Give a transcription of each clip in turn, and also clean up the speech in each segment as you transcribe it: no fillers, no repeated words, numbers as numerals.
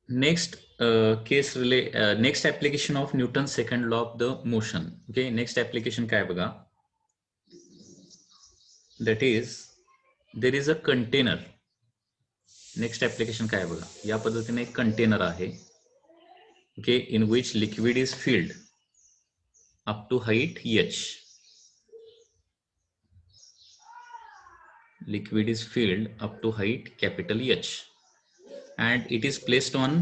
Next next application of Newton's second law of the motion. Okay, next application काय बघा, that is there is a container. Next application काय बघा, या पद्धतीने एक कंटेनर आहे, okay, in which liquid is filled up to height h. Liquid is filled up to height capital H, and it is placed on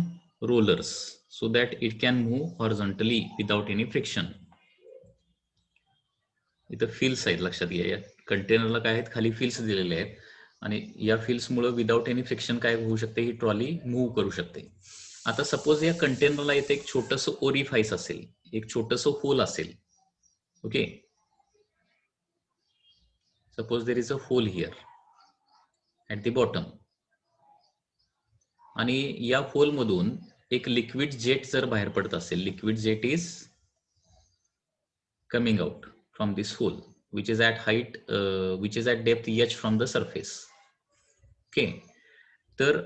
rollers so that it can move horizontally without any friction. इथं fills आहेत, लक्षात घ्या, या कंटेनरला काय आहेत, खाली fills दिलेले आहेत आणि या फिल्समुळे विदाउट एनी फ्रिक्शन काय होऊ शकते, ही ट्रॉली मूव्ह करू शकते. आता सपोज या कंटेनरला इथे एक छोटंसं ओरिफाईस असेल, एक छोटंसं होल असेल, okay. Suppose there is a whole here at the bottom, आणि या होल मधून एक लिक्विड जेट जर बाहेर पडत असेल, liquid jet is coming out from this hole which is at height which is at depth h from the surface, okay. तर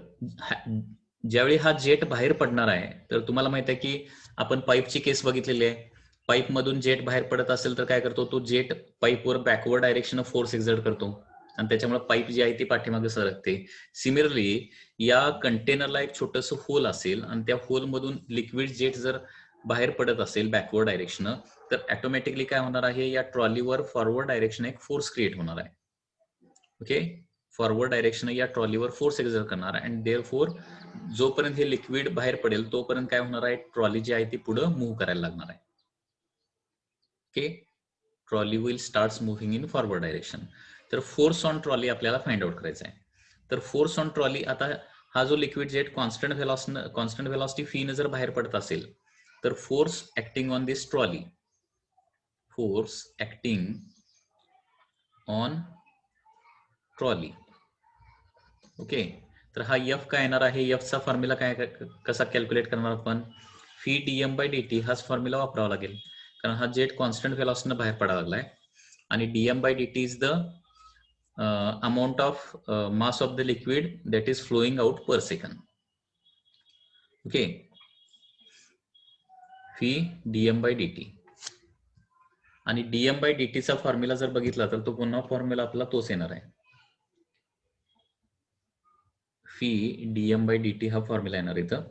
ज्यावेळी हा जेट बाहेर पडणार आहे, तर तुम्हाला माहित आहे की आपण पाईपची केस बघितलेली आहे. पाईप मधून जेट बाहेर पडत असेल तर काय करतो, तो जेट पाईपवर बॅकवर्ड डायरेक्शन फोर्स एक्झर्ट करतो आणि त्याच्यामुळे पाईप जी आहे ती पाठीमागे सरकते. सिमिलरली या कंटेनरला एक छोटंसं होल असेल आणि त्या होल मधून लिक्विड जेट जर बाहेर पडत असेल बॅकवर्ड डायरेक्शन, तर ऑटोमॅटिकली काय होणार आहे, या ट्रॉलीवर फॉरवर्ड डायरेक्शन एक फोर्स क्रिएट होणार आहे, ओके. फॉरवर्ड डायरेक्शन या ट्रॉलीवर फोर्स एक्झर्ट करणार आहे, अँड देअरफोर जोपर्यंत हे लिक्विड बाहेर पडेल तोपर्यंत काय होणार आहे, ट्रॉली जी आहे ती पुढे मूव्ह करायला लागणार आहे, okay. Trolley will start moving in forward direction. तर फोर्स ऑन ट्रॉली आपल्याला फाइंड आउट करायचा आहे. तर फोर्स ऑन ट्रॉली, आता हा जो liquid jet constant velocity fee ने जर बाहेर पडत असेल, तर force acting on this trolley, force acting on trolley, okay. तर हा एफ काय येणार आहे, एफचा फॉर्म्युला काय, कसा कॅल्क्युलेट करणार आपण, फी dm बाय dt हाच फॉर्म्युला वापरावा लागेल, कारण हा जेट कॉन्स्टंट व्हेलॉसिटीने बाहेर पडायला लागलाय आणि dm by dt is the amount of mass of the liquid that is flowing out per second, okay. V dm by dt आणि dm बाय dt चा फॉर्म्युला जर बघितला तर तो पुन्हा फॉर्म्युला आपला तोच येणार आहे. फी dm बाय dt हा फॉर्म्युला येणार इथं.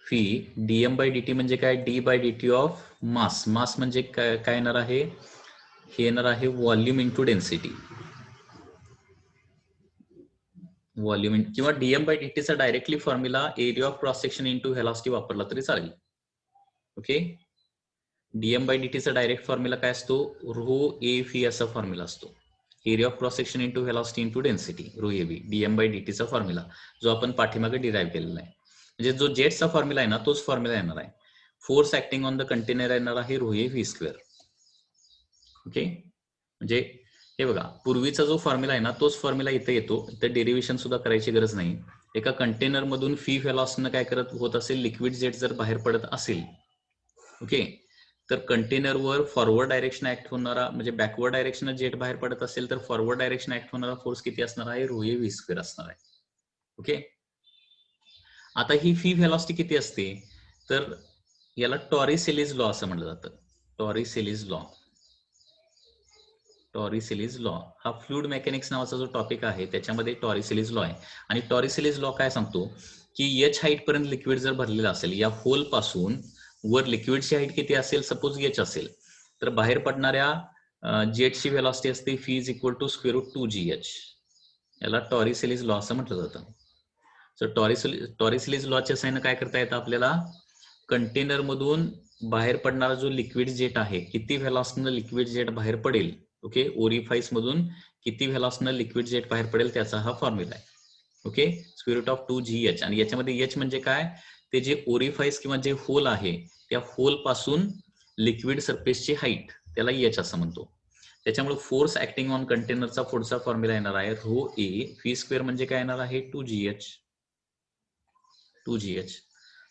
फी dm बाय dt म्हणजे काय, D by dt of mass. Mass म्हणजे काय येणार आहे, हे येणार आहे व्हॉल्यूम इंटू डेन्सिटी. व्हॉल्यूम किंवा डीएम बाय dt चा directly formula area of cross section into velocity वापरला तरी चालेल, ओके. डीएम बाय dt चा डायरेक्ट फॉर्म्युला काय असतो, रो ए फी असा फॉर्म्युला असतो. Area of cross section into velocity into density, rho A B, DM by dt चा formula जो आपण पाठीमागे डिराईव्ह केलेला आहे. म्हणजे जो जेटचा फॉर्म्युला आहे ना, तोच फॉर्म्युला येणार आहे. Force acting on the container येणार आहे rho A V square, okay. म्हणजे हे बघा, पूर्वीचा जो फॉर्म्युला आहे ना, तोच फॉर्म्युला इथे येतो. तर डेरिव्हेशन सुद्धा करायची गरज नाही. एका कंटेनर मधून फी व्हेलॉसिटीने काय करत होत असेल, लिक्विड जेट जर बाहेर पडत असेल, ओके, तर कंटेनरवर फॉरवर्ड डायरेक्शन ऍक्ट होणारा, म्हणजे बॅकवर्ड डायरेक्शन जेट बाहेर पडत असेल तर फॉरवर्ड डायरेक्शन ऍक्ट होणारा फोर्स किती असणार आहे, रो ए व्ही स्क्वेअर असणार आहे, ओके. आता ही फी व्हेलॉसिटी किती असते, तर याला टॉरिसेलीज लॉ असं म्हटलं जातं. टॉरिसेलीज लॉ, टॉरिसेलीज लॉ हा फ्लुइड मेकॅनिक्स नावाचा जो टॉपिक आहे त्याच्यामध्ये टॉरिसेलीज लॉ आहे. आणि टॉरिसेलीज लॉ काय सांगतो की एच हाईट पर्यंत लिक्विड जर भरलेला असेल, या होल पासून वर लिक्विडची हाईट किती असेल, सपोज एच असेल, तर बाहेर पडणाऱ्या जेटची व्हेलॉसिटी असते V is equal to square root 2gh. याला टॉरिसेलीज लॉ असं म्हटलं जातं. तर टॉरिसेलीज लॉच्या साईन काय करता येतं आपल्याला, कंटेनर मधून बाहेर पडणारा जो लिक्विड जेट आहे, किती व्हेलॉसिटीने लिक्विड जेट बाहेर पडेल, ओके, ओरिफाईस मधून किती व्हेलॉसिटीने लिक्विड जेट बाहेर पडेल त्याचा हा फॉर्म्युला आहे, okay. Square root of 2gh, आणि याच्यामध्ये एच म्हणजे काय, ते जे ओरिफाईस किंवा जे होल आहे त्या होल पासून लिक्विड सरफेसची हाईट, त्याला एच असं म्हणतो. त्याच्यामुळे फोर्स ऍक्टिंग ऑन कंटेनरचा पुढचा फॉर्म्युला येणार आहे रो ए व्ही स्क्वेअर म्हणजे काय येणार आहे 2gh.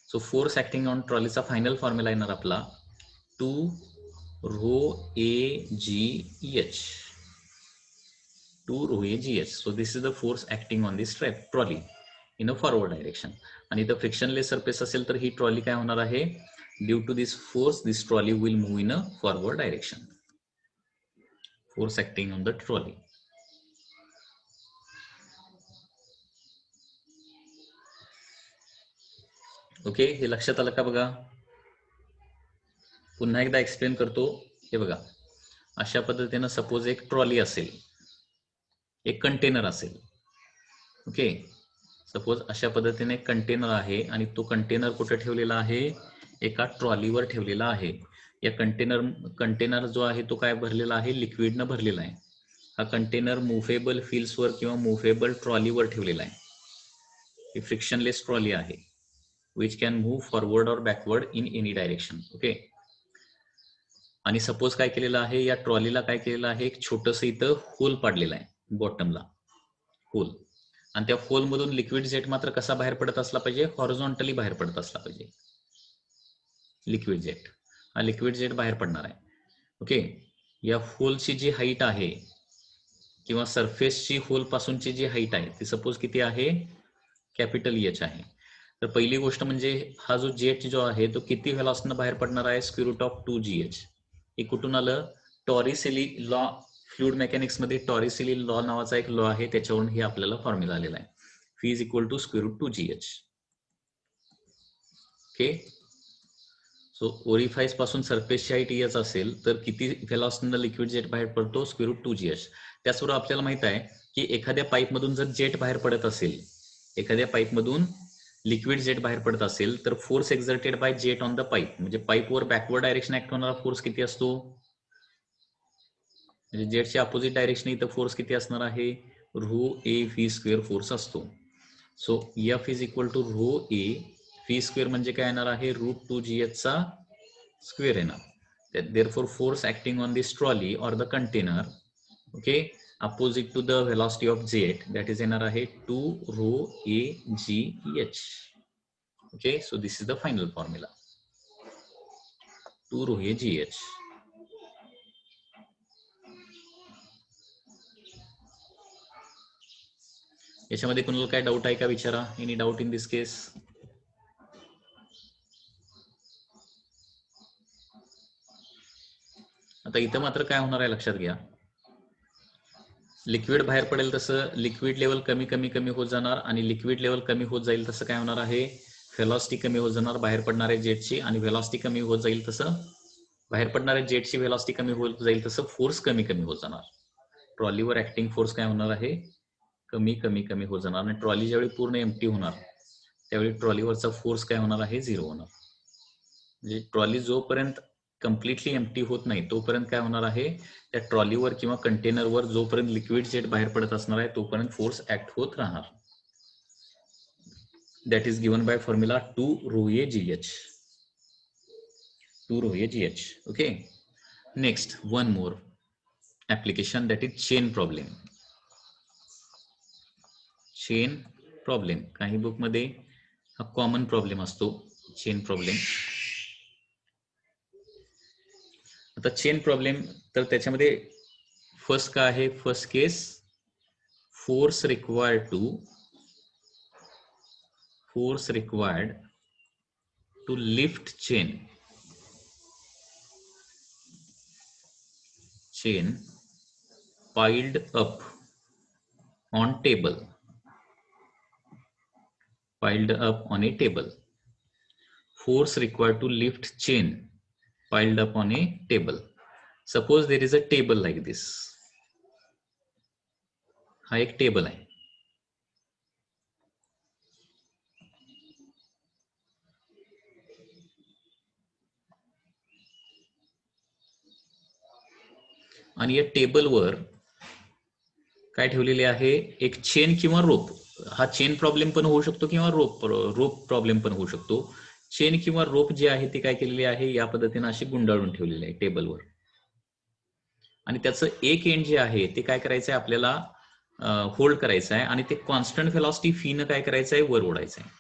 So force acting on ट्रॉलीचा फायनल फॉर्म्युला येणार आपला 2 rho A G H, 2 rho A G H. So this is the force acting on this trolley. In a forward direction. आणि इथं frictionless surface असेल तर ही ट्रॉली काय होणार आहे, due to this force this trolley will move in a forward direction. Force acting on the trolley. Okay, हे लक्षात आलं का बघा. पुन्हा एकदा एक्सप्लेन करतो. हे बघा, अशा पद्धतीनं सपोज एक ट्रॉली असेल, एक कंटेनर असेल. ओके, सपोज अशा पद्धतीने एक कंटेनर आहे आणि तो कंटेनर कुठे ठेवलेला आहे, एका ट्रॉलीवर ठेवलेला आहे. या कंटेनर जो आहे तो काय भरलेला आहे, लिक्विडनं भरलेला आहे. हा कंटेनर मुव्हेबल व्हील्सवर किंवा मुव्हेबल ट्रॉलीवर ठेवलेला आहे. ही फ्रिक्शनलेस ट्रॉली आहे, विच कॅन मूव्ह फॉरवर्ड और backward in any direction. Okay, आणि सपोज काय केलेलं आहे, या ट्रॉलीला काय केलेलं आहे, एक छोटंसं इथं होल पाडलेलं आहे, बॉटमला होल. आणि त्या होल मधून लिक्विड जेट मात्र कसा बाहेर पडत असला पाहिजे, हॉरिझॉन्टली बाहेर पडत असला पाहिजे. लिक्विड जेट, हा लिक्विड जेट बाहेर पडणार आहे. ओके, या होलची जी हाईट आहे किंवा सरफेसची होल पासूनची जी हाईट आहे ती सपोज किती आहे, कॅपिटल एच आहे. तर पहिली गोष्ट म्हणजे हा जो जेट जो आहे तो किती व्हेलॉसिटीनं बाहेर पडणार आहे, स्क्वेअर रूट ऑफ 2gh. हे कुठून आलं, टॉरिसेली लॉ, फ्लुइड मेकॅनिक्स मध्ये टॉरिसेली लॉ नावाचा एक लॉ आहे, त्याच्यावरून हे आपल्याला फॉर्म्युला आलेला आहे, V is equal to square root 2gh. Okay, so orifice पासून सरफेसची हाईट एच असेल तर किती व्हेलॉसिटीनं लिक्विड जेट बाहेर पडतो, स्क्वेअर रूट 2gh. त्याचबरोबर आपल्याला माहित आहे की एखाद्या पाईप मधून जर जेट बाहेर पडत असेल, एखाद्या पाईप मधून लिक्विड जेट बाहेर पडत असेल तर force exerted by jet on the pipe, म्हणजे पाईपवर बॅकवर्ड डायरेक्शन ऍक्ट होणारा फोर्स किती असतो, म्हणजे जेटची अपोजिट डायरेक्शन इथं फोर्स किती असणार आहे, rho A V square force असतो. So F is equal to rho A V square म्हणजे काय येणार आहे, रूट 2gh चा स्क्वेअर येणार. therefore force acting on this trolley or the container, okay, opposite to the velocity of jet, that is येणार आहे 2 rho a g h. okay, so this is the final formula, 2 rho a g h. याच्यामध्ये कोणाला काय doubt आहे का, विचारा. Any doubt in this केस? आता इथं मात्र काय होणार आहे लक्षात घ्या, लिक्विड बाहेर पडेल तसं लिक्विड लेवल कमी कमी कमी होत जाणार, आणि लिक्विड लेवल कमी होत जाईल तसं काय होणार आहे, व्हेलॉसिटी कमी होत जाणार बाहेर पडणाऱ्या जेटची, आणि व्हेलॉसिटी कमी होत जाईल तसं बाहेर पडणाऱ्या जेटची व्हेलॉसिटी कमी होत जाईल तसं फोर्स कमी कमी होत जाणार. ट्रॉलीवर ऍक्टिंग फोर्स काय होणार आहे, कमी कमी कमी होत जाणार. आणि ट्रॉली ज्यावेळी पूर्ण एम्प्टी होणार त्यावेळी ट्रॉलीवरचा फोर्स काय होणार आहे, 0 होणार. म्हणजे ट्रॉली जोपर्यंत कम्प्लिटली एम्प्टी होत नाही तोपर्यंत काय होणार आहे, त्या ट्रॉलीवर किंवा कंटेनरवर जोपर्यंत लिक्विड जेट बाहेर पडत असणार आहे तोपर्यंत फोर्स ऍक्ट होत राहणार. That is given by formula 2 rho a gh. 2 rho a gh. Okay, next one more application, that is chain problem. Chain problem काही बुक मध्ये हा कॉमन प्रॉब्लेम असतो, चेन प्रॉब्लेम. आता चेन प्रॉब्लेम तर त्याच्यामध्ये first काय आहे, first case, force required to lift chain piled up on a table. Force required to lift chain piled up on a table. Suppose there is a table like this. हा एक table आहे. आणि या टेबलवर काय ठेवलेले आहे, एक चेन किंवा रोप. हा चेन प्रॉब्लेम पण होऊ शकतो किंवा रोप प्रॉब्लेम पण होऊ शकतो. चेन किंवा रोप जे आहे ते काय केलेले आहे, या पद्धतीने अशी गुंडाळून ठेवलेले आहे टेबलवर. आणि त्याचं एक एंड जे आहे ते काय करायचंय, आपल्याला होल्ड करायचं आहे, आणि ते कॉन्स्टंट व्हेलॉसिटी फीनं काय करायचं आहे, वर ओढायचं आहे.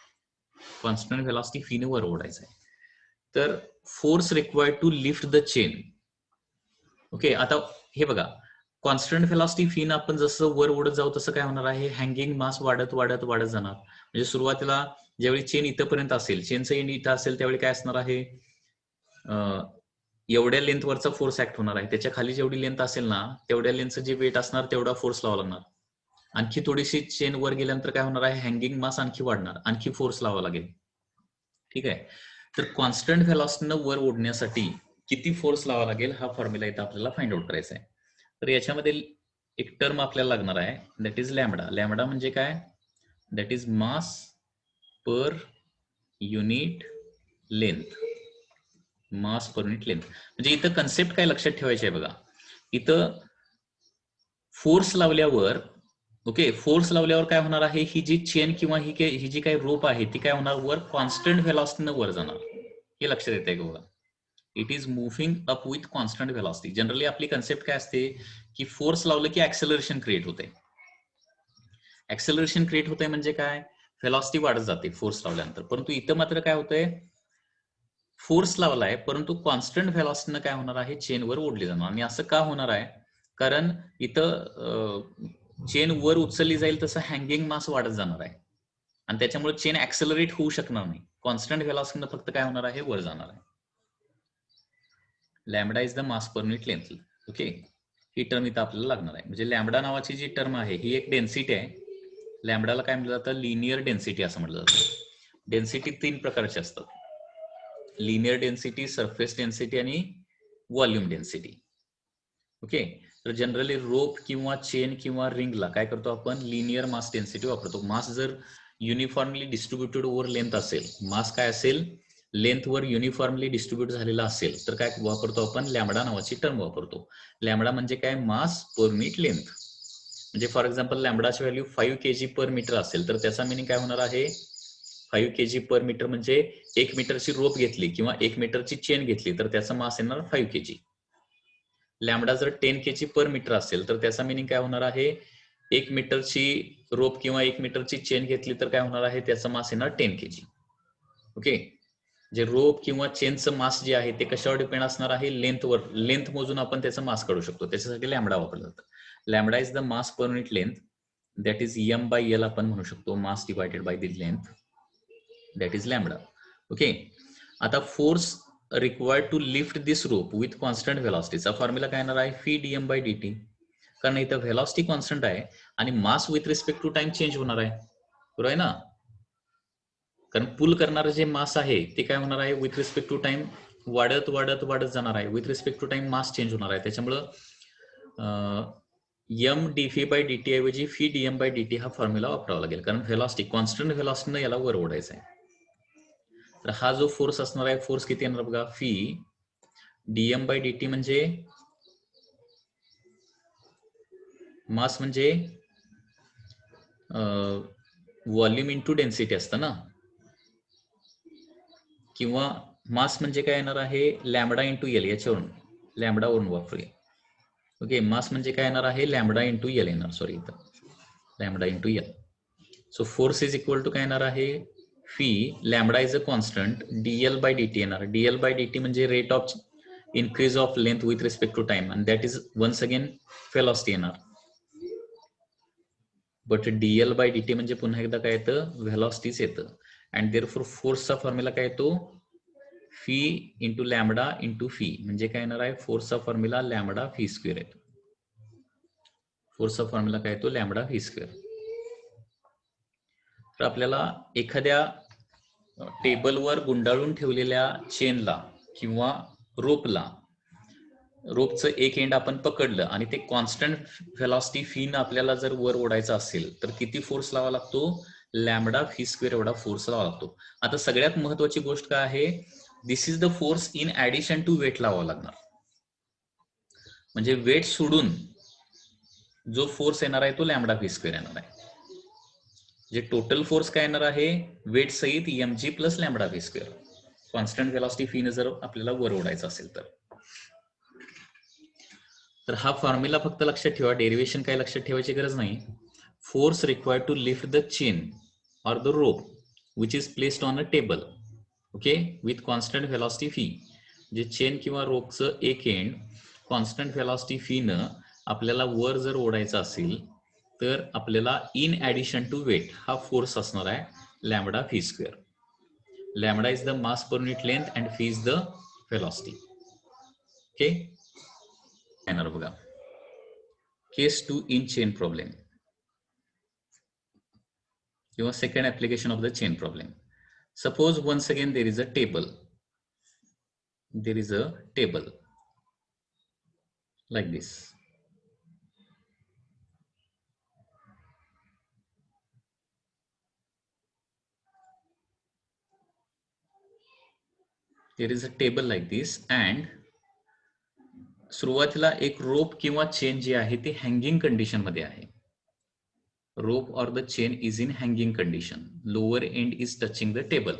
कॉन्स्टंट व्हेलॉसिटी फीनं वर ओढायचं आहे. तर force required to lift the chain. Okay, आता हे बघा, कॉन्स्टंट व्हेलॉसिटी फीन आपण जसं वर ओढत जाऊ तसं काय होणार आहे, हँगिंग मास वाढत वाढत वाढत जाणार. म्हणजे सुरुवातीला ज्यावेळी चेन इथंपर्यंत असेल, चेनचं एंड इथं असेल, त्यावेळी काय असणार आहे, एवढ्या लेंथवरचा फोर्स ऍक्ट होणार आहे. त्याच्या खाली जेवढी लेंथ असेल ना, तेवढ्या लेंथचं जे वेट असणार तेवढा फोर्स लावा लागणार. आणखी थोडीशी चेन वर गेल्यानंतर काय होणार आहे, हँगिंग मास आणखी वाढणार, आणखी फोर्स लावा लागेल. ठीक आहे. तर कॉन्स्टंट व्हेलॉसिटीनं वर ओढण्यासाठी किती फोर्स लावा लागेल हा फॉर्म्युला इथं आपल्याला फाइंड आउट करायचा आहे. तर याच्यामध्ये एक टर्म आपल्याला लागणार आहे, दॅट इज लॅम्बडा. लॅम्बडा म्हणजे काय, that is mass per unit length. Mass per unit length म्हणजे इथं कन्सेप्ट काय लक्षात ठेवायची आहे बघा. इथं फोर्स लावल्यावर, ओके, फोर्स लावल्यावर काय होणार आहे, ही जी चेन किंवा ही जी काही रोप आहे ती काय होणार, वर कॉन्स्टंट व्हेलॉसिटीनं वर जाणार. हे लक्षात येत आहे का बघा. It is moving up with constant velocity. Generally आपली कन्सेप्ट काय असते की फोर्स लावलं की ऍक्सेलरेशन क्रिएट होते. ऍक्सेलरेशन क्रिएट होते म्हणजे काय, व्हेलॉसिटी वाढत जाते फोर्स लावल्यानंतर. परंतु इथं मात्र काय होतंय, फोर्स लावलाय परंतु कॉन्स्टंट व्हेलॉसिटीनं काय होणार आहे, चेनवर ओढली जाणार. आणि असं का होणार आहे, कारण इथं चेन वर उचलली जाईल तसं हँगिंग मास वाढत जाणार आहे आणि त्याच्यामुळे चेन ऍक्सेलरेट होऊ शकणार नाही. कॉन्स्टंट व्हेलॉसिटीनं फक्त काय होणार आहे, वर जाणार आहे. Lambda is the mass per unit length. Okay, he term इथं आपल्याला लागणार आहे. म्हणजे लॅम्बडा नावाची जी टर्म आहे ही एक डेन्सिटी आहे. लॅम्बडाला काय म्हटलं जातं, लिनियर डेन्सिटी असं म्हटलं जातं. डेन्सिटी 3 प्रकारचे असतात, लिनियर डेन्सिटी, सरफेस डेन्सिटी आणि व्हॉल्यूम डेन्सिटी. ओके, तर जनरली रोप किंवा चेन किंवा रिंगला काय करतो आपण, लिनियर मास डेन्सिटी वापरतो. मास जर युनिफॉर्मली डिस्ट्रीब्युटेड ओव्हर लेंथ असेल, मास काय असेल, लेंथवर युनिफॉर्मली डिस्ट्रीब्युट झालेला असेल, तर काय वापरतो आपण, लॅम्बडा नावाची टर्म वापरतो. लॅम्बडा म्हणजे काय, मास पर युनिट लेंथ. म्हणजे फॉर एक्झाम्पल लॅम्बडाची व्हॅल्यू 5 kg पर मीटर असेल तर त्याचा मिनिंग काय होणार आहे, 5 kg पर मीटर म्हणजे 1 मीटरची रोप घेतली किंवा 1 मीटरची चेन घेतली तर त्याचा मास येणार 5 kg. लॅम्बडा जर 10 kg पर मीटर असेल तर त्याचा मिनिंग काय होणार आहे, 1 मीटरची रोप किंवा 1 मीटरची चेन घेतली तर काय होणार आहे, त्याचा मास येणार 10 kg. ओके, जे रोप किंवा चेनचं मास जे आहे ते कशावर डिपेंड असणार आहे, लेंथवर. लेंथ मोजून आपण त्याचा मास काढू शकतो, त्याच्यासाठी लॅम्बडा वापरला जातं. Lambda is the mass per unit length, that is m/l आपण म्हणू शकतो, mass divided by the length, that is lambda. Okay, आता force required to lift this rope with constant व्हेलॉसिटीचा फॉर्म्युला काय येणार आहे, फी dm/dt. कारण इथं व्हेलॉसिटी कॉन्स्टंट आहे आणि mass with respect to time change होणार आहे, बरोबर आहे ना. कारण पुल करणारं जे मास आहे ते काय होणार आहे, विथ रिस्पेक्ट टू टाइम वाढत वाढत वाढत जाणार आहे. With respect to time mass change होणार आहे. त्याच्यामुळं m/dt ऐवजी फी dm/dt हा फॉर्म्युला वापरावा लागेल, कारण व्हेलॉसिटी कॉन्स्टंट व्हेलॉसिटीनं याला वर ओढायचं आहे. तर हा जो फोर्स असणार आहे, फोर्स किती येणार बघा, फी dm/dt म्हणजे मास म्हणजे व्हॉल्यूम इंटू डेन्सिटी असतं ना, किंवा मास म्हणजे काय येणार आहे, लॅम्बडा इंटू एल. याच्यावरून लॅम्बडावरून वापरूया. ओके, मास म्हणजे काय येणार आहे, लॅम्बडा इंटू एल येणार, सॉरी इथं lambda into L. So force is equal to काय येणार आहे, V lambda is a constant dl/dt येणार. dl/dt म्हणजे rate of increase of length with respect to time आणि that is once again velocity येणार. But dl/dt म्हणजे पुन्हा एकदा काय येतं, व्हेलॉसिटीच येतं. अँड देअरफॉर फोर्सचा फॉर्म्युला काय येतो, fee into lambda into fee. म्हणजे काय येणार आहे, फोर्सचा फॉर्म्युला लॅम्बडा फी स्क्वेअर येतो. फोर्सचा फॉर्म्युला काय येतो, लॅम्बडा फी स्क्वेअर. तर आपल्याला एखाद्या टेबलवर गुंडाळून ठेवलेल्या चेनला किंवा रोपचं एक एंड आपण पकडलं आणि ते कॉन्स्टंट व्हेलॉसिटी फीनं आपल्याला जर वर ओढायचं असेल तर किती फोर्स लावा लागतो, लॅम्बडा फी स्क्वेअर एवढा फोर्स लावा लागतो. आता सगळ्यात महत्वाची गोष्ट काय आहे, this is the force in addition to weight लावावा लागणार. म्हणजे वेट सोडून जो फोर्स येणार आहे तो लॅम्बडा फी स्क्वेअर येणार आहे. जे टोटल फोर्स काय येणार आहे, वेट सहित mg plus lambda V square. Constant velocity फीनं जर आपल्याला वर ओढायचं असेल तर हा फॉर्म्युला फक्त लक्षात ठेवा, डेरिवेशन काय लक्षात ठेवायची गरज नाही. Force required to lift the chain or the rope which is placed on a table, okay, with constant velocity phi. जे चेन किंवा रोपचं एक एंड कॉन्स्टंट व्हेलॉसिटी फी न आपल्याला वर जर ओढायचं असेल तर आपल्याला इन ऍडिशन टू वेट हा फोर्स असणार आहे lambda V square. Lambda is the mass per unit length and V is the velocity. Okay, येणार बघा. केस 2 इन चेन प्रॉब्लेम किंवा second application of the chain problem. Suppose once again there is a table. There is a table like this. There is a table like this and सुरुवातीला एक रोप किंवा chain जी आहे ती hanging condition मध्ये आहे. रोप और the chain is in hanging condition. Lower end is touching the table.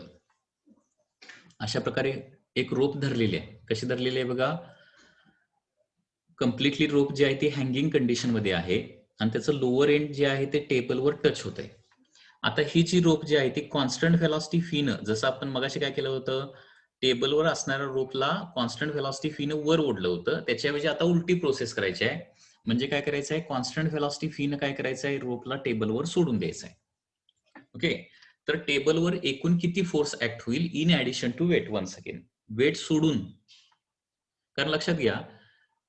अशा प्रकारे एक रोप धरलेली आहे. कशी धरलेली आहे बघा. कम्प्लिटली रोप जे आहे ती हँगिंग कंडिशन मध्ये आहे आणि त्याचं लोअर एंड जे आहे ते टेबलवर टच होत आहे. आता ही जी रोप जी आहे ती कॉन्स्टंट व्हेलॉसिटी फीनं, जसं आपण मगाशी काय केलं होतं, टेबलवर असणाऱ्या रोपला कॉन्स्टंट व्हेलॉसिटी फीनं वर ओढलं होतं, त्याच्याऐवजी आता उलटी प्रोसेस करायची आहे. म्हणजे काय करायचं आहे, कॉन्स्टंट व्हेलॉसिटी फीनं काय करायचं आहे, रोपला टेबलवर सोडून द्यायचं आहे. ओके, तर टेबलवर एकूण किती फोर्स ऍक्ट होईल in addition to weight. Once again weight सोडून, कारण लक्षात घ्या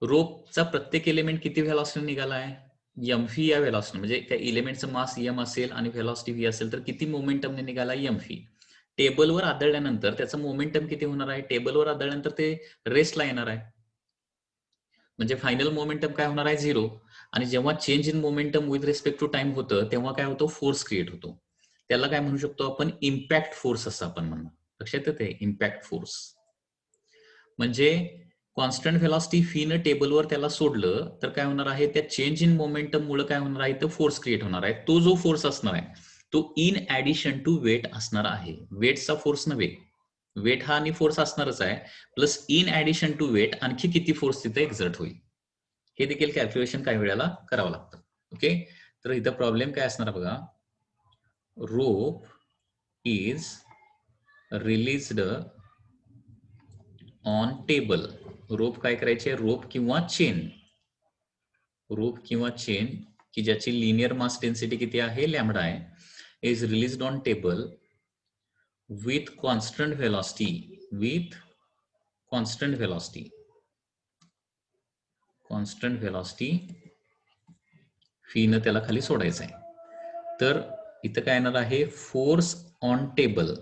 रोपचा प्रत्येक एलिमेंट किती व्हेलॉसिटी निघाला आहे, एम व्ही या व्हेलॉसिटी. म्हणजे त्या एलिमेंटचं मास एम असेल आणि व्हेलॉसिटी व्ही असेल तर किती मोमेंटमने निघाला एम व्ही. टेबलवर आदळल्यानंतर त्याचं मोमेंटम किती होणार आहे, टेबलवर आदळल्यानंतर ते रेस्टला येणार आहे. म्हणजे फायनल मोमेंटम काय होणार आहे, 0. आणि जेव्हा change in momentum with respect to time होतं तेव्हा काय होतं, फोर्स क्रिएट होतो. त्याला काय म्हणू शकतो आपण, इम्पॅक्ट फोर्स असं आपण म्हणणार. लक्षात येते, इम्पॅक्ट फोर्स. म्हणजे कॉन्स्टंट व्हेलॉसिटी फीनं टेबलवर त्याला सोडलं तर काय होणार आहे, त्या चेंज इन मोमेंटम मुळे काय होणार आहे, तर फोर्स क्रिएट होणार आहे. तो जो फोर्स असणार आहे तो इन ऍडिशन टू वेट असणार आहे. वेटचा फोर्स नव्हे, वेट हा आणि फोर्स असणारच आहे, plus in addition to weight आणखी किती फोर्स तिथे एक्झर्ट होईल हे देखील कॅल्क्युलेशन काही वेळेला करावं लागतं. ओके, तर इथं प्रॉब्लेम काय असणार बघा. Rope is released on table. Rope काय करायचे, रोप किंवा चेन, रोप किंवा चेन की ज्याची लिनियर मास डेन्सिटी किती आहे, लॅम्बडा आहे, is released on table with constant velocity. With constant velocity, constant velocity फीनं त्याला खाली सोडायचं आहे. तर इथं काय येणार आहे, force on table.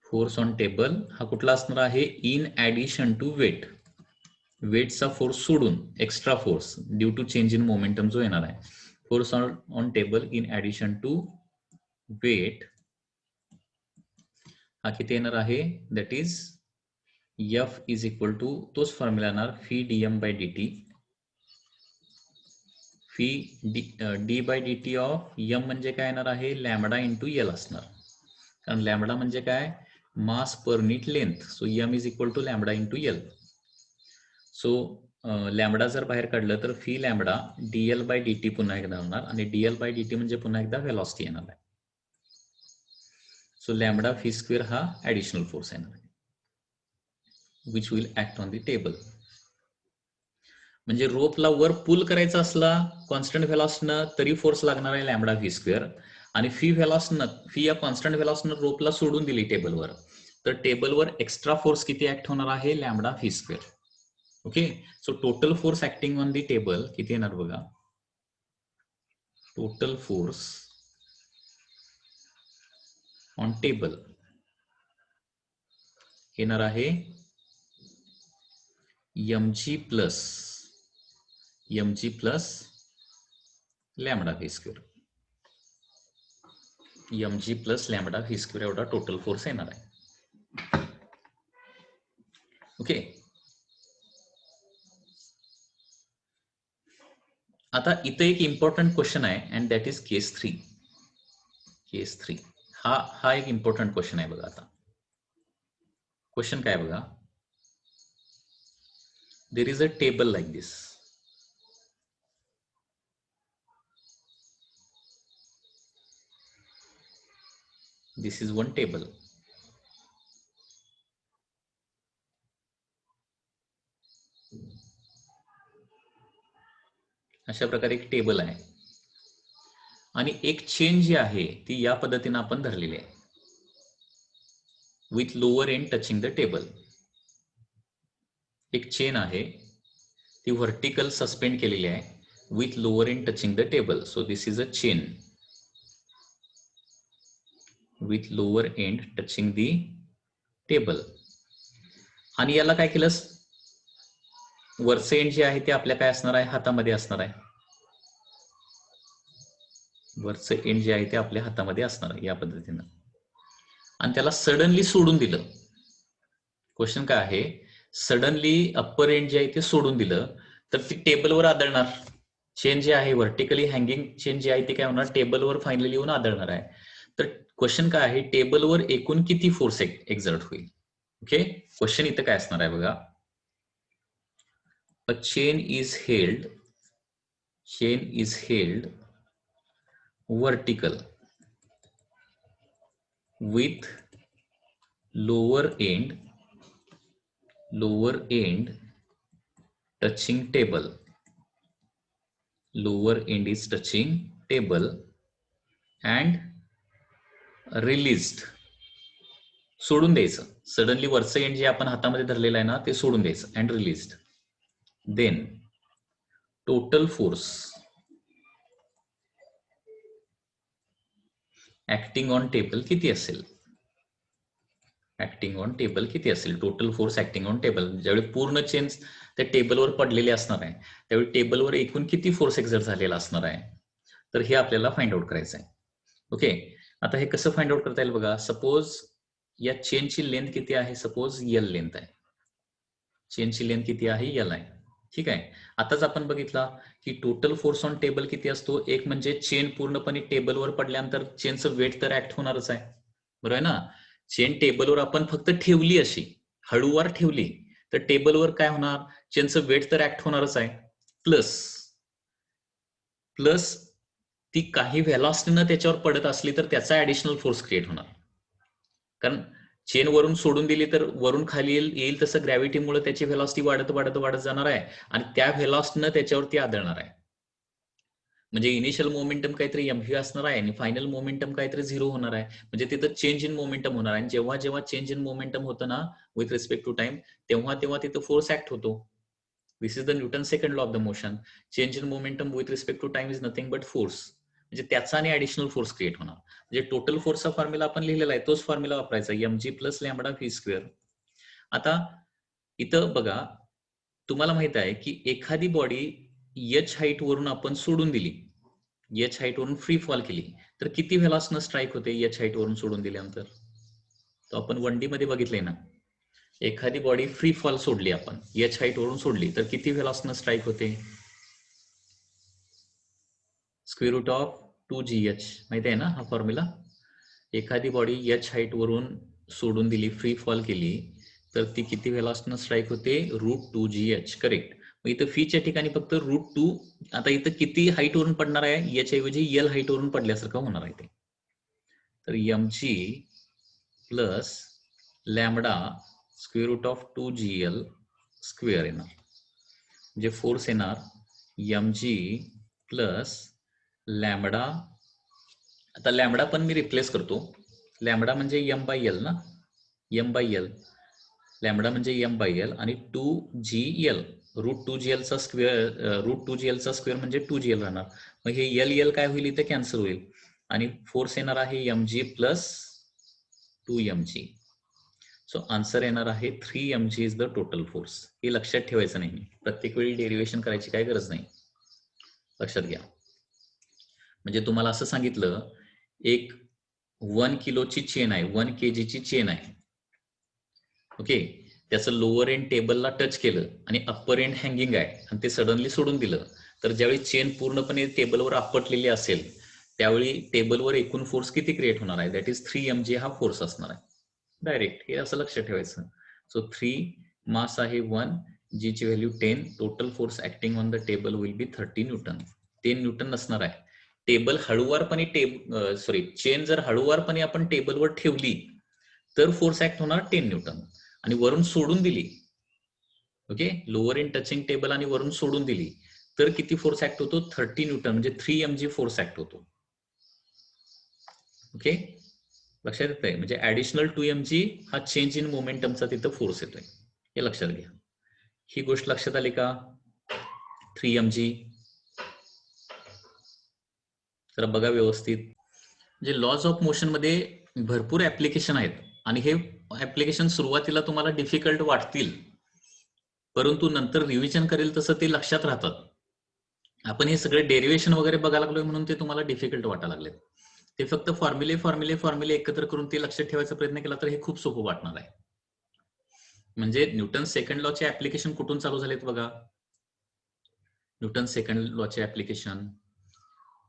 Force on table हा कुठला असणार आहे, इन ऍडिशन टू वेट. वेटचा फोर्स सोडून extra force due to change in momentum जो येणार आहे. Force on table in addition to weight हा किती येणार आहे, that is F is equal to, तोच फॉर्म्युला येणार, V DM by D T. V D by D T of M म्हणजे काय येणार आहे, लॅम्बडा इंटू एल असणार. कारण लॅम्बडा म्हणजे काय, mass per unit length. So M is equal to lambda into L. So lambda जर बाहेर काढलं तर V lambda DL by D T पुन्हा एकदा होणार आणि डीएल बाय डी टी म्हणजे पुन्हा एकदा व्हेलॉसिटी येणार आहे. सो लॅम्बडा फी स्क्वेअर हा ऍडिशनल फोर्स येणार आहे which will act on the table. म्हणजे रोपला वर पुल करायचा असला कॉन्स्टंट व्हेलॉसिटीनं तरी फोर्स लागणार आहे लॅम्बडा व्ही स्क्वेअर. आणि फी या कॉन्स्टंट व्हेलॉसिटीनं रोपला सोडून दिली टेबलवर, तर टेबलवर एक्स्ट्रा फोर्स किती ऍक्ट होणार आहे, lambda V square. Okay, so total force acting on the table किती येणार बघा. टोटल फोर्स ऑन टेबल येणार आहे mg plus lambda V square. mg plus lambda V square एवढा टोटल फोर्स येणार आहे. ओके, आता इथं एक इम्पॉर्टंट क्वेश्चन आहे अँड दॅट इज केस 3. केस 3 हा एक इम्पॉर्टंट क्वेश्चन आहे बघा. आता क्वेश्चन काय बघा, there is a table like this. This is one table. अशा प्रकारे एक टेबल आहे आणि एक चेन जी आहे ती या पद्धतीने आपण धरलेली आहे with lower end touching the table. एक चेन आहे ती व्हर्टिकल सस्पेंड केलेली आहे with lower end touching the table. So this is a chain with lower end touching the table. आणि याला काय केलं, वरचे एंड जे आहे ते आपल्या काय असणार आहे, हातामध्ये असणार आहे. वरचं एंड जे आहे ते आपल्या हातामध्ये असणार आहे या पद्धतीनं. आणि त्याला सडनली सोडून दिलं. क्वेश्चन काय आहे, सडनली अप्पर एंड जे आहे ते सोडून दिलं तर ती टेबलवर आदळणार. चेन जे आहे व्हर्टिकली हँगिंग चेन जे आहे ते काय होणार, टेबलवर फायनली येऊन आदळणार आहे. तर क्वेश्चन काय आहे, टेबलवर एकूण किती फोर्स एक्झर्ट होईल. ओके, क्वेश्चन इथं काय असणार आहे बघा. A chain is held vertical with lower end touching table. Lower end is touching table and released. सोडून द्यायचं. सडनली वरचं एंड जे आपण हातामध्ये धरलेलं आहे ना ते सोडून द्यायचं and released. Then total force acting on table किती असेल. ऍक्टिंग ऑन टेबल किती असेल, total force acting on table. ज्यावेळी पूर्ण चेन त्या टेबलवर पडलेले असणार आहे त्यावेळी टेबलवर एकूण किती फोर्स एक्झर्ट झालेला असणार आहे, तर हे आपल्याला फाइंड आउट करायचं आहे. ओके, आता हे कसं फाइंड आउट करता येईल बघा. सपोज या चेनची लेंथ किती आहे, सपोज यल लेंथ आहे. चेनची लेंथ किती आहे, यल आहे. ठीक आहे, आताच आपण बघितला की टोटल फोर्स ऑन टेबल किती असतो. एक म्हणजे चेन पूर्णपणे टेबलवर पडल्यानंतर चेनचं वेट तर ऍक्ट होणारच आहे, बरोबर आहे ना. चेन टेबलवर आपण फक्त ठेवली, अशी हळूवार ठेवली तर टेबलवर काय होणार, चेनचं वेट तर ऍक्ट होणारच आहे. प्लस ती काही व्हेलॉसिटीनं त्याच्यावर पडत असली तर त्याचा ऍडिशनल फोर्स क्रिएट होणार. कारण चेन वरून सोडून दिली तर वरून खाली येईल तसं ग्रॅव्हिटीमुळे त्याची व्हेलॉसिटी वाढत वाढत वाढत जाणार आहे आणि त्या व्हेलॉसिटीनं त्याच्यावरती आदळणार आहे. म्हणजे इनिशियल मोमेंटम काहीतरी एमव्ही असणार आहे आणि फायनल मोमेंटम काहीतरी 0 होणार आहे. म्हणजे तिथं चेंज इन मोमेंटम होणार आहे. जेव्हा जेव्हा चेंज इन मोमेंटम होतं ना विथ रिस्पेक्ट टू टाइम, तेव्हा तेव्हा तिथं फोर्स ऍक्ट होतो. This is the Newton second law of the motion. Change in momentum with respect to time is nothing but force. म्हणजे त्याचा आणि ऍडिशनल फोर्स क्रिएट होणार. म्हणजे टोटल फोर्सचा फॉर्म्युला आपण लिहिलेला आहे, तोच फॉर्म्युला वापरायचा, mg plus lambda V square. आता इथं बघा, तुम्हाला माहित आहे की एखादी बॉडी एच हाईट वरून आपण सोडून दिली, एच हाईट वरून फ्री फॉल केली तर किती व्हेलॉसिटीनं स्ट्राईक होते एच हाईट वरून सोडून दिल्यानंतर. तो आपण 1D मध्ये बघितलंय ना, एखादी बॉडी फ्री फॉल सोडली आपण, एच हाईट वरून सोडली तर किती व्हेलॉसिटीनं स्ट्राईक होते. स्क्वेअर रूट ऑफ 2gh माहिती आहे ना हा फॉर्म्युला. एखादी बॉडी एच हाईट वरून सोडून दिली, फ्री फॉल केली तर ती किती व्हेलॉसिटीनं स्ट्राईक होते, √2gh. करेक्ट. मग इथं फीच्या ठिकाणी फक्त √2. आता इथं किती हाईट वरून पडणार आहे, एच ऐवजी यल हाईट वरून पडल्यासारखं होणार आहे ते. तर mg plus lambda square root of 2gl square येणार. म्हणजे फोर्स येणार mg प्लस लॅम्बडा. आता लॅम्बडा पण मी रिप्लेस करतो. लॅम्बडा म्हणजे m/l ना, m/l. लॅम्बडा म्हणजे m/l आणि 2gl √2gl चा स्क्वेअर म्हणजे 2gl राहणार. मग हे l काय होईल, इथे कॅन्सल होईल आणि फोर्स येणार आहे mg plus 2mg. So answer येणार आहे 3mg is the total force. हे लक्षात ठेवायचं नाही, प्रत्येक वेळी डेरिव्हेशन करायची काय गरज नाही, लक्षात घ्या. म्हणजे तुम्हाला असं सांगितलं, एक 1 किलोची चेन आहे, 1 kg चेन आहे. ओके, त्याचं लोअर एंड टेबलला टच केलं आणि अप्पर एंड हँगिंग आहे आणि ते सडनली सोडून दिलं तर ज्यावेळी चेन पूर्णपणे टेबलवर आपटलेली असेल त्यावेळी टेबलवर एकूण फोर्स किती क्रिएट होणार आहे, दॅट इज 3mg हा फोर्स असणार आहे डायरेक्ट. हे असं लक्षात ठेवायचं. सो 3, मास आहे 1, जी ची value 10, total force acting on the table will be 30 Newton. 10 Newton नसणार आहे. टेबल हळूवारपणे चेन जर हळूवारपणे आपण टेबलवर ठेवली तर फोर्स ऍक्ट होणार 10 न्यूटन आणि वरून सोडून दिली, okay, lower in touching table आणि वरून सोडून दिली तर किती फोर्स ऍक्ट होतो? 30 न्यूटन म्हणजे 3 mg फोर्स ऍक्ट होतो. ओके, लक्षात येत आहे? म्हणजे ऍडिशनल 2 mg हा चेंज इन मोमेंटमचा तिथं फोर्स येतोय, हे लक्षात घ्या. ही गोष्ट लक्षात आली का? 3 mg. तर बघा व्यवस्थित. म्हणजे लॉज ऑफ मोशन मध्ये भरपूर ऍप्लिकेशन आहेत आणि हे ऍप्लिकेशन सुरुवातीला तुम्हाला डिफिकल्ट वाटतील, परंतु नंतर रिव्हिजन करेल तसं ते लक्षात राहतात. आपण हे सगळे डेरिवेशन वगैरे बघायला लागलोय म्हणून ते तुम्हाला डिफिकल्ट वाटायला लागले. ते फक्त फॉर्म्युले एकत्र करून ते लक्षात ठेवायचा प्रयत्न केला तर हे खूप सोपं वाटणार आहे. म्हणजे न्यूटन सेकंड लॉचे ऍप्लिकेशन कुठून चालू झालेत बघा. न्यूटन सेकंड लॉचे ऍप्लिकेशन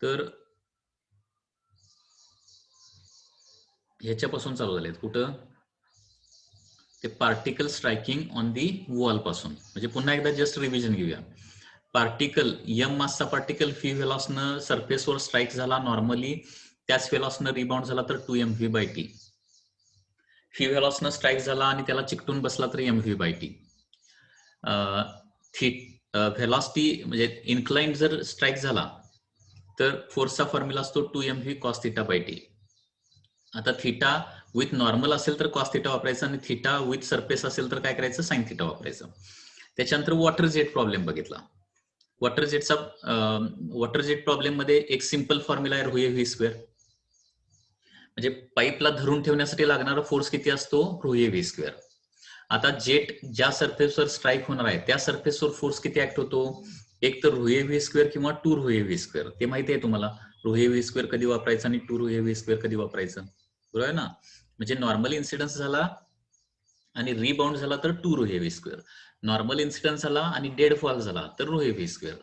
तर ह्याच्यापासून चालू झालेत. कुठं? ते particle striking on the wall पासून. म्हणजे पुन्हा एकदा जस्ट रिव्हिजन घेऊया. पार्टिकल एम मासचा पार्टिकल फी व्हेलॉसनं सरफेसवर स्ट्राईक झाला नॉर्मली, त्याच व्हेलॉसनं रिबाउंड झाला तर 2mv/t. फी व्हेलॉसनं स्ट्राईक झाला आणि त्याला चिकटून बसला तर mv/t. व्हेलॉसिटी म्हणजे इन्क्लाइंड जर स्ट्राईक झाला तर फोर्सचा फॉर्म्युला असतो 2mv cos θ/t. आता थिटा विथ नॉर्मल असेल तर cos θ वापरायचं आणि थिटा विथ सरफेस असेल तर काय करायचं? sin θ वापरायचं. त्याच्यानंतर वॉटर जेट प्रॉब्लेम बघितला. वॉटर जेट प्रॉब्लेम मध्ये एक सिंपल फॉर्म्युला आहे ρ v स्क्वेअर. म्हणजे पाईपला धरून ठेवण्यासाठी लागणारा फोर्स किती असतो? ρ v स्क्वेअर. आता जेट ज्या सरफेसवर स्ट्राईक होणार आहे त्या सरफेसवर फोर्स किती ऍक्ट होतो? एक तर ρ v स्क्वेअर किंवा 2ρ v स्क्वेअर. ते माहिती आहे तुम्हाला, ρ v स्क्वेअर कधी वापरायचं आणि 2ρ v स्क्वेअर कधी वापरायचं, बरोबर आहे ना? म्हणजे नॉर्मल इन्सिडन्स झाला आणि रिबाउंड झाला तर 2ρ v स्क्वेअर. नॉर्मल इन्सिडन्स झाला आणि डेड फॉल झाला तर ρ v स्क्वेअर.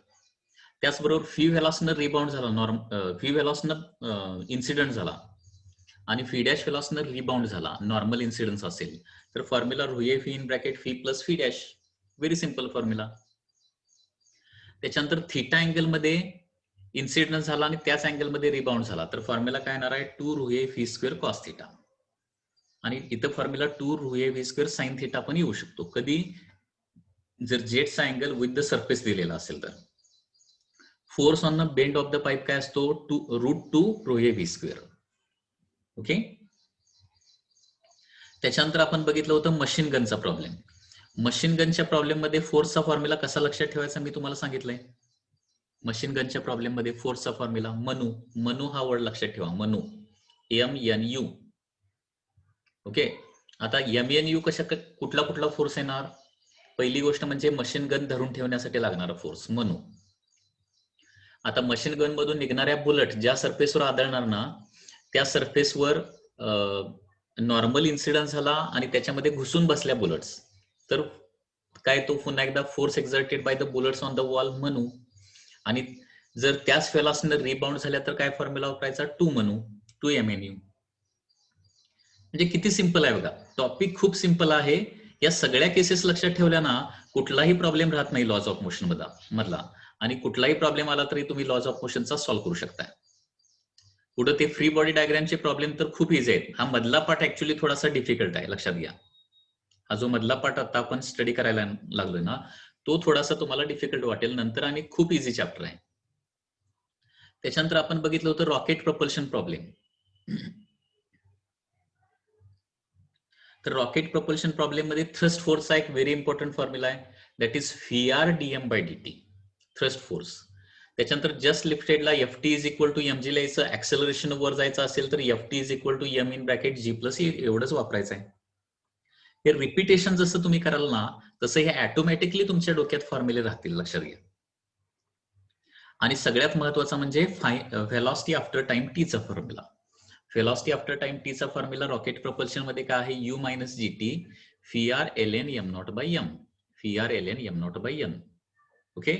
त्याचबरोबर फी व्हेलॉसनं रिबाउंड झाला, फी व्हेलॉसनं इन्सिडेंट झाला आणि फी डॅश व्हेलॉसनं रिबाउंड झाला, नॉर्मल इन्सिडन्स असेल तर formula ρ V in bracket V plus V dash. Very simple formula. त्याच्यानंतर थिटा अँगल मध्ये इन्सिडन्स झाला आणि त्याच अँगल मध्ये रिबाउंड झाला तर फॉर्म्युला काय येणार आहे? 2ρ फी स्क्वेअर कॉस थिटा. आणि इथं formula 2ρ v square sine theta पण येऊ शकतो कधी? जर जेटचा अँगल विथ द सरफेस दिलेला असेल तर. Force on the bend of the pipe काय असतो? √2ρ v स्क्वेअर. ओके. त्याच्यानंतर आपण बघितलं होतं मशीन गनचा प्रॉब्लेम. मशीन गनच्या प्रॉब्लेम मध्ये फोर्सचा फॉर्म्युला कसा लक्षात ठेवायचा मी तुम्हाला सांगितलंय. मशीन गनच्या प्रॉब्लेम मध्ये फोर्सचा फॉर्म्युला मनू हा वर्ड लक्षात ठेवा. मनू, MNU. ओके. आता MNU कुठला फोर्स येणार? पहिली गोष्ट म्हणजे मशीन गन धरून ठेवण्यासाठी लागणारा फोर्स मनू. आता मशीन गन मधून निघणाऱ्या बुलेट ज्या सरफेसवर आदळणार ना त्या सरफेसवर नॉर्मल इन्सिडन्स झाला आणि त्याच्यामध्ये घुसून बसल्या बुलेट्स तर काय तो पुन्हा एकदा force exerted by the bullets on the wall Manu. आणि जर त्याच फेलॉसनं रिबाउंड झाल्या तर काय फॉर्म्युला वापरायचा? 2 मनू, 2 MNU. म्हणजे किती सिंपल आहे बघा. टॉपिक खूप सिंपल आहे. या सगळ्या केसेस लक्षात ठेवल्या ना कुठलाही प्रॉब्लेम राहत नाही लॉज ऑफ मोशन मधला. आणि कुठलाही प्रॉब्लेम आला तरी तुम्ही लॉज ऑफ मोशनचा सॉल्व्ह करू शकता. पुढे ते फ्री बॉडी डायग्रामचे प्रॉब्लेम तर खूप इझी आहेत. हा मधला पार्ट ऍक्च्युअली थोडासा डिफिकल्ट आहे, लक्षात घ्या. हा जो मधला पार्ट आता आपण स्टडी करायला लागलोय ना तो थोडासा तुम्हाला डिफिकल्ट वाटेल, नंतर आणि खूप इझी चॅप्टर आहे. त्याच्यानंतर आपण बघितलं होतं रॉकेट प्रपल्शन प्रॉब्लेम. तर रॉकेट प्रपल्शन प्रॉब्लेम मध्ये थ्रस्ट फोर्सचा एक व्हेरी इम्पॉर्टंट फॉर्म्युला आहे, that is VRdm/dt. Thrust force. त्याच्यानंतर जस्ट लिफ्टेडला FT is equal to mg लिहायचं. ऍक्सेलरेशन वर जायचं असेल तर FT is equal to m in bracket g plus e एवढंच वापरायचं आहे. हे रिपिटेशन जसं तुम्ही कराल ना तसं हे ऑटोमॅटिकली तुमच्या डोक्यात फॉर्म्युले राहतील, लक्षात घ्या. आणि सगळ्यात महत्वाचं म्हणजे व्हेलॉसिटी आफ्टर टाइम टी चा formula. Velocity after time T चा फॉर्म्युला रॉकेट प्रपल्शन मध्ये काय आहे? U - GT Vr ln m0/m. Vr ln m0/n. Okay.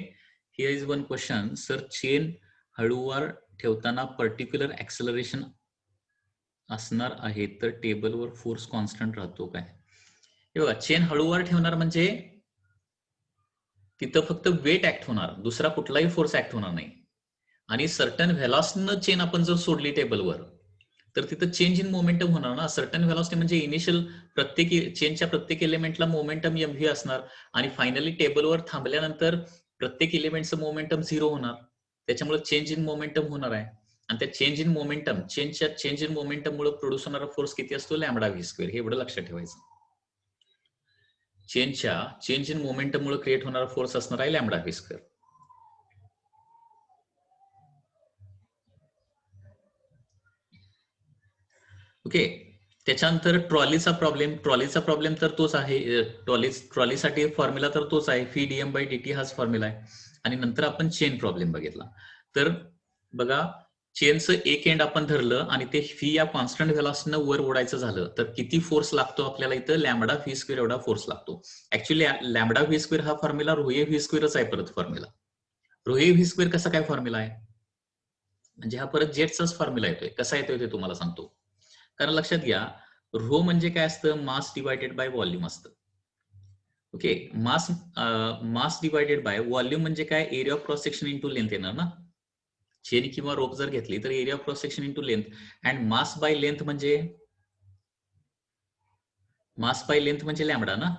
Here is one question. Sir chain हळूवार ठेवताना पर्टिक्युलर ऍक्सेलरेशन असणार आहे तर टेबलवर फोर्स कॉन्स्टंट राहतो काय? हे बघा, चेन हळूवार ठेवणार म्हणजे तिथं फक्त वेट ऍक्ट होणार, दुसरा कुठलाही फोर्स ऍक्ट होणार नाही. आणि सर्टन व्हेलॉसिटीनं चेन आपण जर सोडली टेबलवर तर तिथं चेंज इन मोमेंटम होणार ना. सर्टन व्हेलॉसिटी म्हणजे इनिशियल चेनच्या प्रत्येक एलिमेंटला मोमेंटम mv असणार आणि फायनली टेबलवर थांबल्यानंतर प्रत्येक एलिमेंटचं मोमेंटम 0 होणार, त्याच्यामुळे चेंज इन मोमेंटम होणार आहे. आणि त्या change in momentum change in momentum मुळे प्रोड्यूस होणारा फोर्स किती असतो? Lambda V square. हे एवढं लक्षात ठेवायचं. चेंज इन मोमेंटम मुळे क्रिएट होणारा फोर्स असणार आहे लॅम्बडा व्ही स्क्वेअर. ओके. त्याच्यानंतर ट्रॉलीचा प्रॉब्लेम तर तोच आहे. ट्रॉलीसाठी फॉर्म्युला तर तोच आहे, फी डीएम बाय डीटी हाच फॉर्म्युला आहे. आणि नंतर आपण चेन प्रॉब्लेम बघितला. तर बघा, चेनचं एक एंड आपण धरलं आणि ते फी या कॉन्स्टंट व्हेलॉसिटीनं वर ओढायचं झालं तर किती फोर्स लागतो आपल्याला? इथं लॅम्बडा व्ही स्क्वेअर एवढा फोर्स लागतो. ऍक्च्युअली लॅम्बडा व्ही स्क्वेअर हा फॉर्म्युला रोहे व्ही स्क्वेअरच आहे. परत फॉर्म्युला रोहे व्ही स्क्वेअर कसा काय फॉर्म्युला आहे? म्हणजे हा परत जेटचाच फॉर्म्युला येतोय. कसा येतोय ते तुम्हाला सांगतो. कारण लक्षात घ्या, रो म्हणजे काय असतं? मास डिवायडेड बाय व्हॉल्यूम असतं. Okay. Mass divided by volume म्हणजे काय? Area of cross section into length येणार ना. चेन किंवा रोप जर घेतली तर area of cross section into length, and mass by length म्हणजे लॅम्बडा ना,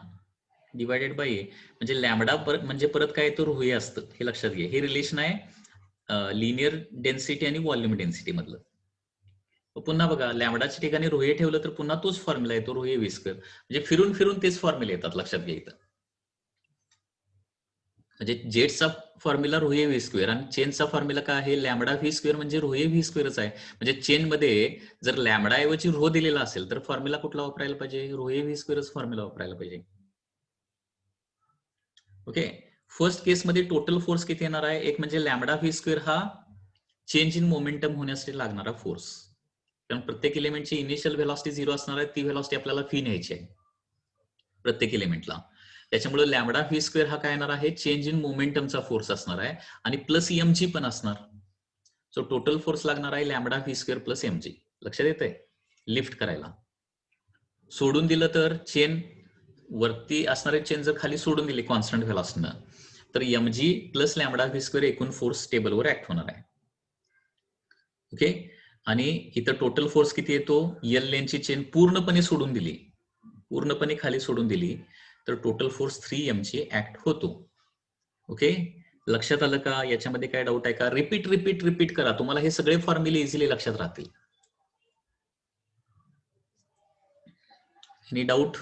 डिवायडेड बाय म्हणजे लॅम्बडा म्हणजे परत काय येतो? रोहे असतं. हे लक्षात घ्या. हे रिलेशन आहे लिनियर डेन्सिटी आणि व्हॉल्यूम डेन्सिटी मधलं. पुन्हा बघा, लॅम्बडाच्या ठिकाणी रोहे ठेवलं तर पुन्हा तोच फॉर्म्युला येतो, रोहे व्ही स्क्वेअर. म्हणजे फिरून फिरून तेच फॉर्म्युले येतात. लक्षात घ्या इथं. म्हणजे जेटचा फॉर्म्युला रोहे व्ही स्क्वेअर आणि चेनचा फॉर्म्युला काय आहे? लॅम्बडा व्ही स्क्वेअर म्हणजे रोहे व्ही स्क्वेअरच आहे. म्हणजे चेन मध्ये जर लॅम्बडा ऐवजी रो दिलेला असेल तर फॉर्म्युला कुठला वापरायला पाहिजे? रोहे व्ही स्क्वेअरच फॉर्म्युला वापरायला पाहिजे. ओके. फर्स्ट केसमध्ये टोटल फोर्स किती येणार आहे? एक म्हणजे लॅम्बडा व्ही स्क्वेअर हा चेंज इन मोमेंटम होण्यासाठी लागणारा फोर्स. कारण प्रत्येक एलिमेंटची इनिशियल व्हेलॉसिटी 0 असणार आहे. ती व्हेलॉसिटी आपल्याला फी न्यायची आहे प्रत्येक एलिमेंटला. त्याच्यामुळे लॅम्बडा व्ही स्क्वेअर हा काय येणार आहे? चेंज इन मोमेंटमचा फोर्स असणार आहे आणि प्लस एमजी पण असणार. सो टोटल फोर्स लागणार आहे lambda V square plus MG. लक्षात येतंय? लिफ्ट करायला. सोडून दिलं तर चेन वरती असणारे चेन जर खाली सोडून दिली कॉन्स्टंट व्हेलॉसिटीनं तर MG plus lambda V square एकूण फोर्स टेबलवर ऍक्ट होणार आहे. ओके. आणि इथं टोटल फोर्स किती येतो? एल लेनची चेन पूर्णपणे सोडून दिली, पूर्णपणे खाली सोडून दिली तर टोटल फोर्स 3mg ऍक्ट होतो. ओके. लक्षात आलं का? याच्यामध्ये काय डाऊट आहे का? रिपीट करा. तुम्हाला हे सगळे फॉर्म्युले इझिली लक्षात राहतील. Any doubt?